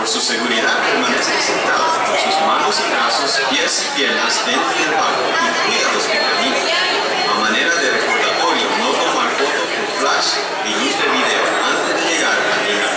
su seguridad, permanece sentado con sus manos y brazos, pies y piernas dentro del barco y cuida los que caminan. A manera de recordatorio, no tomar fotos con flash ni luz de video antes de llegar al nivel.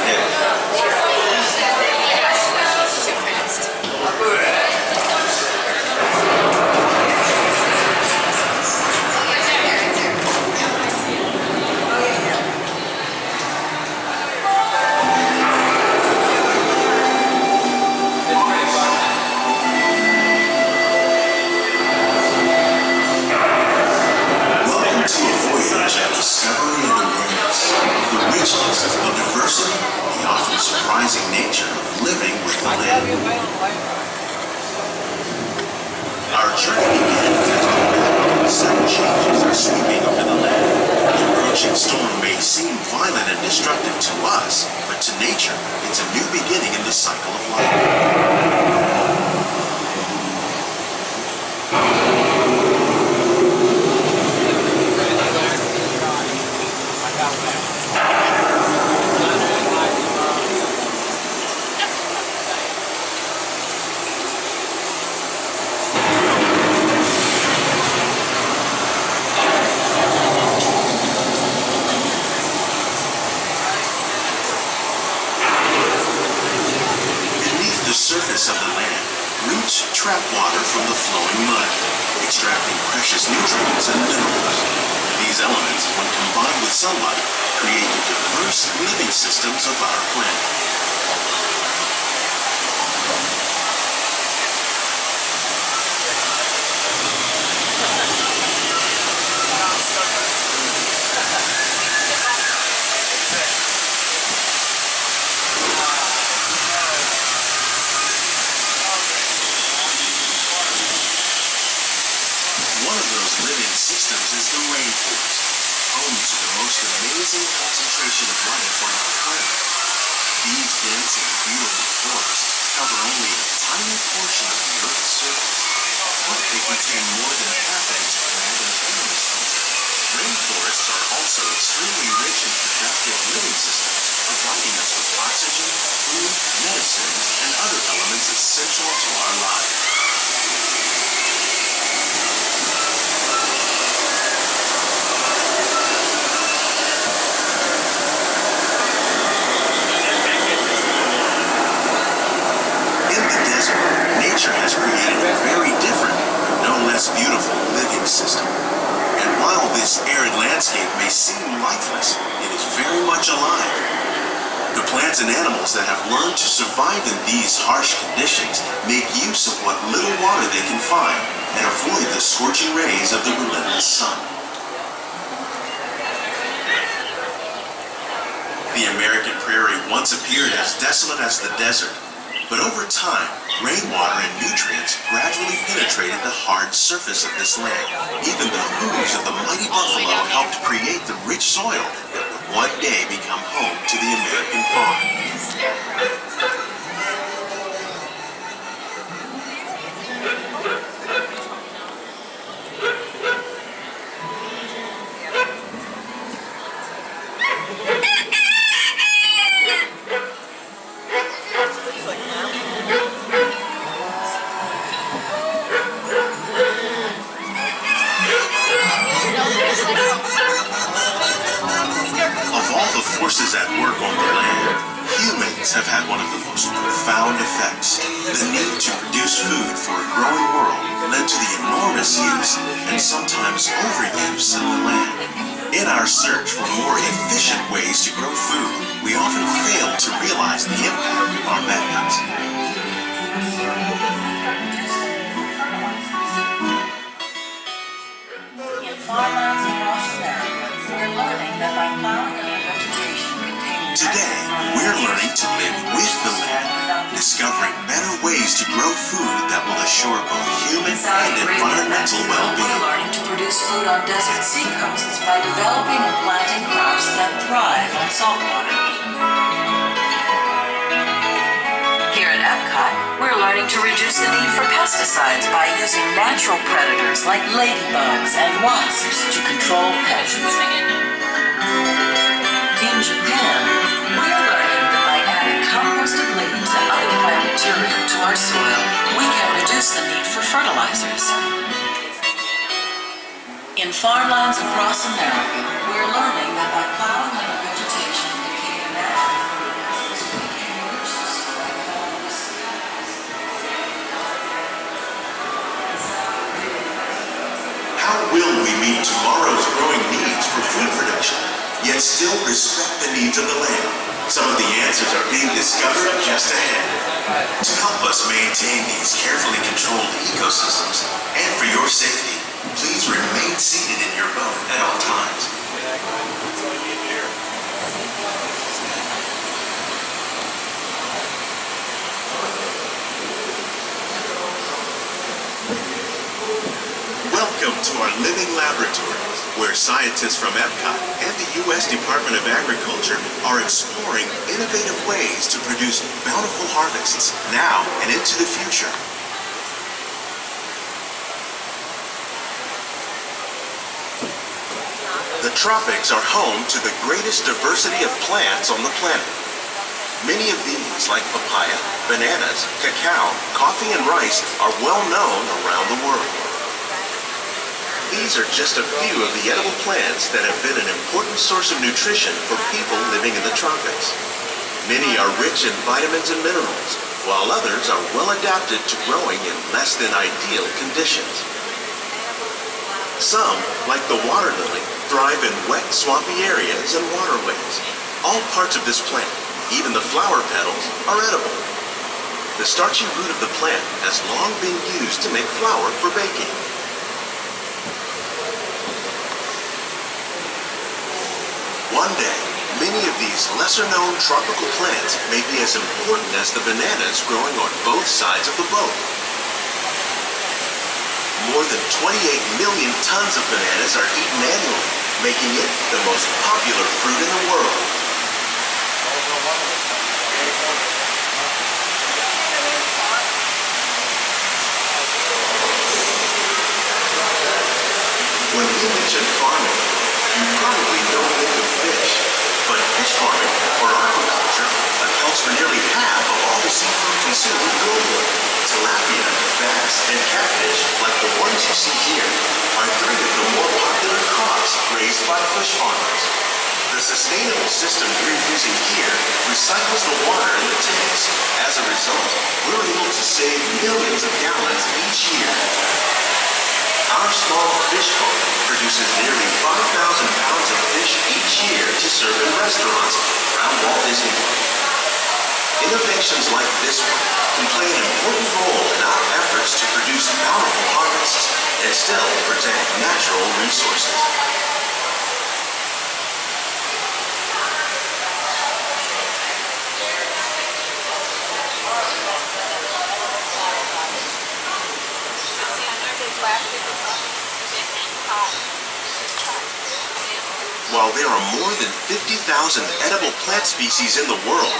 Discovery and awareness of the richness of diversity, the often surprising nature of living with the land. Our journey begins as sudden changes are sweeping over the land. The approaching storm may seem violent and destructive to us, but to nature, it's a new beginning in the cycle of life. Surface of the land, roots trap water from the flowing mud, extracting precious nutrients and minerals. These elements, when combined with sunlight, create the diverse living systems of our planet. Living systems is the rainforest, home to the most amazing concentration of life on our planet. These dense and beautiful forests cover only a tiny portion of the Earth's surface, but they contain more than half of its plant and animal species. Rainforests are also extremely rich in productive living systems, providing us with oxygen, food, medicines, and other elements essential to our lives. Nature has created a very different, but no less beautiful living system. And while this arid landscape may seem lifeless, it is very much alive. The plants and animals that have learned to survive in these harsh conditions make use of what little water they can find and avoid the scorching rays of the relentless sun. The American prairie once appeared as desolate as the desert. But over time, rainwater and nutrients gradually penetrated the hard surface of this land. Even the hooves of the mighty buffalo helped create the rich soil that would one day become home to the American farm. Of all the forces at work on the land, humans have had one of the most profound effects. The need to produce food for a growing world led to the enormous use and sometimes overuse of the land. In our search for more efficient ways to grow food, we often fail to realize the impact of our methods. In farmlands across America, we're learning that by plowing a vegetation containing today, we're learning to live with the land, discovering better ways to grow food that will assure both human and environmental well-being. We're learning to produce food on desert seacoasts by developing and planting crops that thrive on salt water. Here at Epcot, we're learning to reduce the need for pesticides by using natural predators like ladybugs and wasps to control pests. In Japan, we're learning that by adding compost composted leaves and other plant material to our soil, we can reduce the need for fertilizers. In farmlands across America, we're learning that by plowing under vegetation indicating natural fertilizers, we can reduce the soil without How will we meet tomorrow's growing needs for food production, yet still respect the needs of the land? Some of the answers are being discovered just ahead. To help us maintain these carefully controlled ecosystems, and for your safety, please remain seated in your boat at all times. Welcome to our living laboratories, where scientists from Epcot and the U.S. Department of Agriculture are exploring innovative ways to produce bountiful harvests now and into the future. The tropics are home to the greatest diversity of plants on the planet. Many of these, like papaya, bananas, cacao, coffee, and rice, are well known around the world. These are just a few of the edible plants that have been an important source of nutrition for people living in the tropics. Many are rich in vitamins and minerals, while others are well adapted to growing in less than ideal conditions. Some, like the water lily, thrive in wet, swampy areas and waterways. All parts of this plant, even the flower petals, are edible. The starchy root of the plant has long been used to make flour for baking. One day, many of these lesser-known tropical plants may be as important as the bananas growing on both sides of the boat. More than 28 million tons of bananas are eaten annually, making it the most popular fruit in the world. When we mention farming, you probably don't think of fish, but fish farming, or aquaculture, accounts for nearly half of all the seafood consumed globally. Tilapia, bass, and catfish, like the ones you see here, are three of the more popular crops raised by fish farmers. The sustainable system we're using here recycles the water in the tanks. As a result, we're able to save millions of gallons each year. Our small fish farm produces nearly 5,000 pounds of fish each year to serve in restaurants around Walt Disney World. Innovations like this one can play an important role in our efforts to produce bountiful harvests and still protect natural resources. While there are more than 50,000 edible plant species in the world,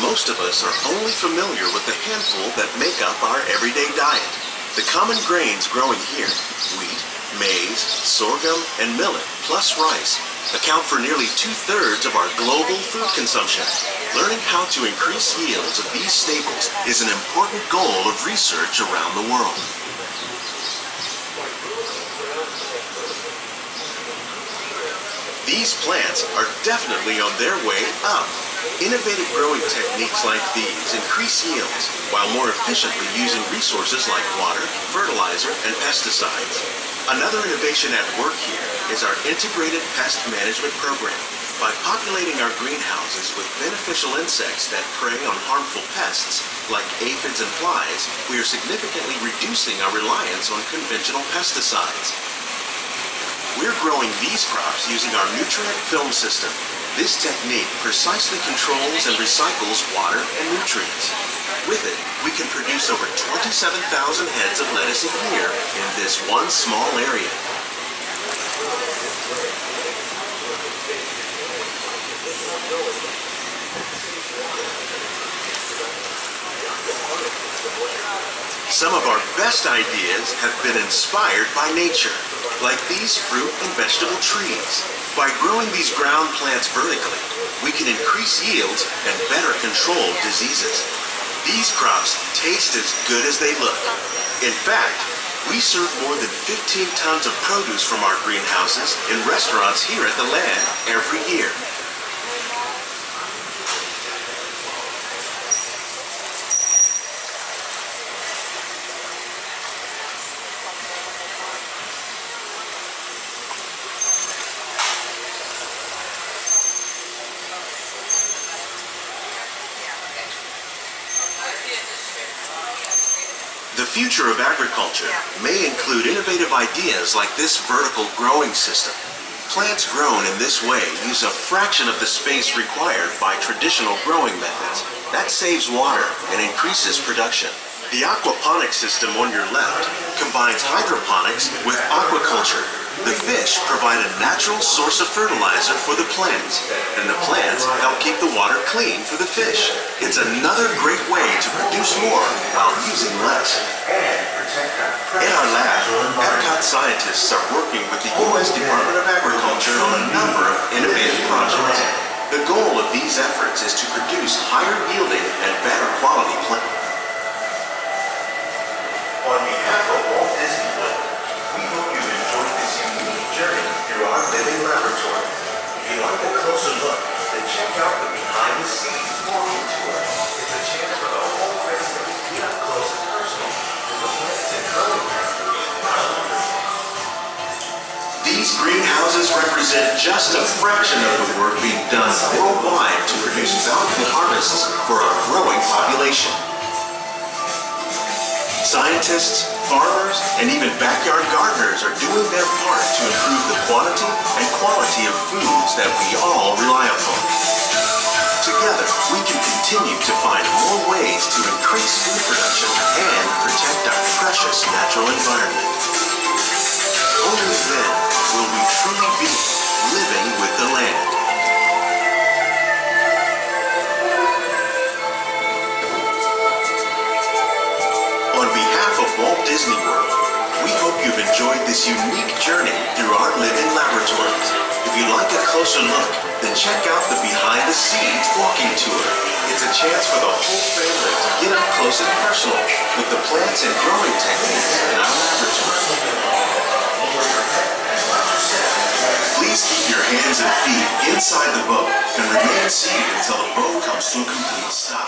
most of us are only familiar with the handful that make up our everyday diet. The common grains growing here, wheat, maize, sorghum, and millet, plus rice, account for nearly 2/3 of our global food consumption. Learning how to increase yields of these staples is an important goal of research around the world. These plants are definitely on their way up. Innovative growing techniques like these increase yields while more efficiently using resources like water, fertilizer, and pesticides. Another innovation at work here is our integrated pest management program. By populating our greenhouses with beneficial insects that prey on harmful pests like aphids and flies, we are significantly reducing our reliance on conventional pesticides. We're growing these crops using our nutrient film system. This technique precisely controls and recycles water and nutrients. With it, we can produce over 27,000 heads of lettuce a year in this one small area. Some of our best ideas have been inspired by nature, like these fruit and vegetable trees. By growing these ground plants vertically, we can increase yields and better control diseases. These crops taste as good as they look. In fact, we serve more than 15 tons of produce from our greenhouses in restaurants here at the land every year. The future of agriculture may include innovative ideas like this vertical growing system. Plants grown in this way use a fraction of the space required by traditional growing methods. That saves water and increases production. The aquaponics system on your left combines hydroponics with aquaculture. The fish provide a natural source of fertilizer for the plants, and the plants help keep the water clean for the fish. It's another great way to produce more while using less. In our lab, Epcot scientists are working with the U.S. Department of Agriculture on a number of innovative projects. The goal of these efforts is to produce higher yielding and better quality plants. On behalf of Walt Disney World, we hope you've enjoyed this unique journey through our living laboratory. If you'd like a closer look, then check out the behind-the-scenes walking tour. It's a chance for the whole family to get up close and personal with the plants and growing techniques. These greenhouses represent just a fraction of the work being done worldwide to produce bountiful harvests for our growing population. Scientists, farmers, and even backyard gardeners are doing their part to improve the quantity and quality of foods that we all rely upon. Together, we can continue to find more ways to increase food production and protect our precious natural environment. Only then will we truly be living with the land. On behalf of Walt Disney World, we hope you've enjoyed this unique journey through our living laboratories. If you'd like a closer look, then check out the behind-the-scenes walking tour. It's a chance for the whole family to get up close and personal with the plants and growing techniques in our laboratory. Please keep your hands and feet inside the boat and remain seated until the boat comes to a complete stop.